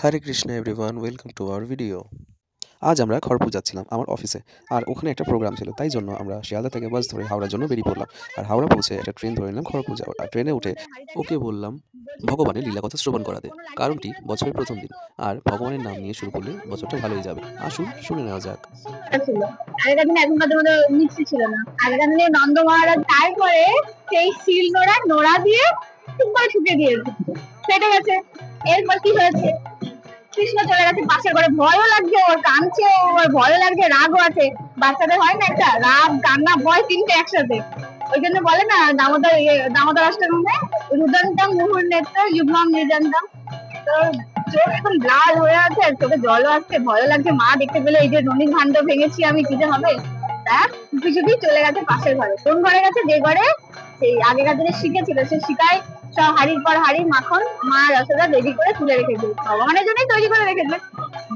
Hare Krishna everyone, welcome to our video. আজ আমরা খড়গপুর যাচ্ছিলাম আমার অফিসে। আর ওখানে একটা প্রোগ্রাম ছিল, তাই জন্য আমরা শিয়ালদা থেকে বাস ধরে হাওড়ার জন্য বেরিয়ে পড়লাম। আর হাওড়া পৌঁছে একটা ট্রেন ধরে নিলাম খড়গপুর যাওয়ার। আর ট্রেনে উঠে ওকে বললাম ভগবানের লীলা কথা শ্রবণ করাতে, কারণটি বছরের প্রথম দিন। আর ভগবানের নাম নিয়ে শুরু করলে বছরটা ভালোই যাবে। আসুন শুনে নেওয়া যাক। ছিল আগেকার দিনে এখনকার মতো মিক্সি ছিল না। আগেকার দিনে নন্দ মহারাজ তারপরে সেই শিল নোড়া দিয়ে ঠিক করে ঠুকে দিয়েছে, ফেটে গেছে। এরপর কি হয়েছে, কৃষ্ণ চলে গেছে পাশের ঘরে। ভয়ও লাগছে, ওর কাঁদছে, ওর ভয়ও লাগছে, রাগও আছে। বাচ্চাদের হয় না একটা রাগ, কান্না, ভয় তিনটে একসাথে। ওই জন্য বলে না দামোদর অষ্টমীতে রুদন্তম মুহুর নেত্র যুগ্মম নির্জন্তম। তো চোখ এখন লাল হয়ে আছে, চোখে জলও আসছে, ভয়ও লাগছে। মা দেখতে পেলে এই যে ননির ভাণ্ড ভেঙেছি আমি, কি যে হবে। তা চুপি চলে গেছে পাশের ঘরে। কোন ঘরে গেছে? যে ঘরে সেই আগেকার দিনে শিখেছিল, সে শিখায় সব হাড়ির পর হাড়ি মাখন মা রসগোল্লা রেডি করে তুলে রেখেছে, ভগবানের জন্যই তৈরি করে রেখেছে।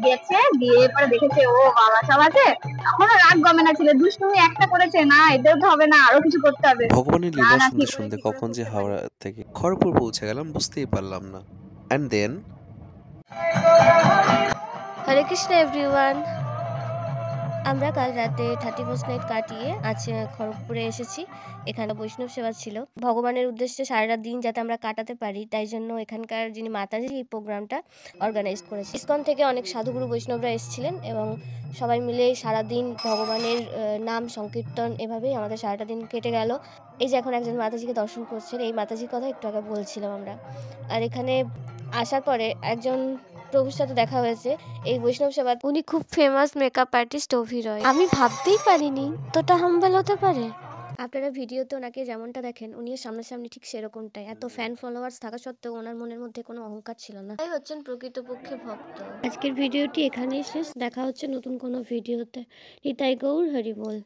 গেছে, গিয়ে পরে দেখেছে ও বাবা সব আছে। এখনো রাগ গমে না, ছিল দুষ্টুমি একটা করেছে, না এতেও তো হবে না, আরো কিছু করতে হবে। ভগবানের লীলা শুনতে শুনতে কখন যে হাওড়া থেকে খড়গপুর পৌঁছে গেলাম বুঝতেই পারলাম না। And then Hare Krishna everyone. আমরা কাল রাতে 31st নাইট কাটিয়ে আজ খড়গপুরে এসেছি। এখানে বৈষ্ণব সেবা ছিল, ভগবানের উদ্দেশ্যে সারা দিন যাতে আমরা কাটাতে পারি, তাই জন্য এখানকার যিনি মাতাজি এই প্রোগ্রামটা অর্গানাইজ করেছে। ইসকন থেকে অনেক সাধুগুরু বৈষ্ণবরা এসেছিলেন এবং সবাই মিলে সারাদিন ভগবানের নাম সংকীর্তন, এভাবেই আমাদের সারাটা দিন কেটে গেল। এই যে এখন একজন মাতাজিকে দর্শন করছেন, এই মাতাজির কথা একটু আগে বলছিলাম আমরা। আর এখানে আসার পরে একজন প্রভুর সাথে দেখা হয়েছে এই বৈষ্ণব সেবা। উনি খুব ফেমাস মেকআপ আর্টিস্ট অভিরয়। আমি ভাবতেই পারিনি তোটা হাম্বল হতে পারে। আপনারা ভিডিওতে ওনাকে যেমনটা দেখেন, উনিও সামনাসামনি ঠিক সেরকমটাই। এত ফ্যান ফলোয়ার্স থাকা সত্ত্বেও ওনার মনের মধ্যে কোনো অহংকার ছিল না। তাই হচ্ছেন প্রকৃতপক্ষে ভক্ত। আজকের ভিডিওটি এখানেই শেষ, দেখা হচ্ছে নতুন কোনো ভিডিওতে। নিতাই গৌর হরি বল।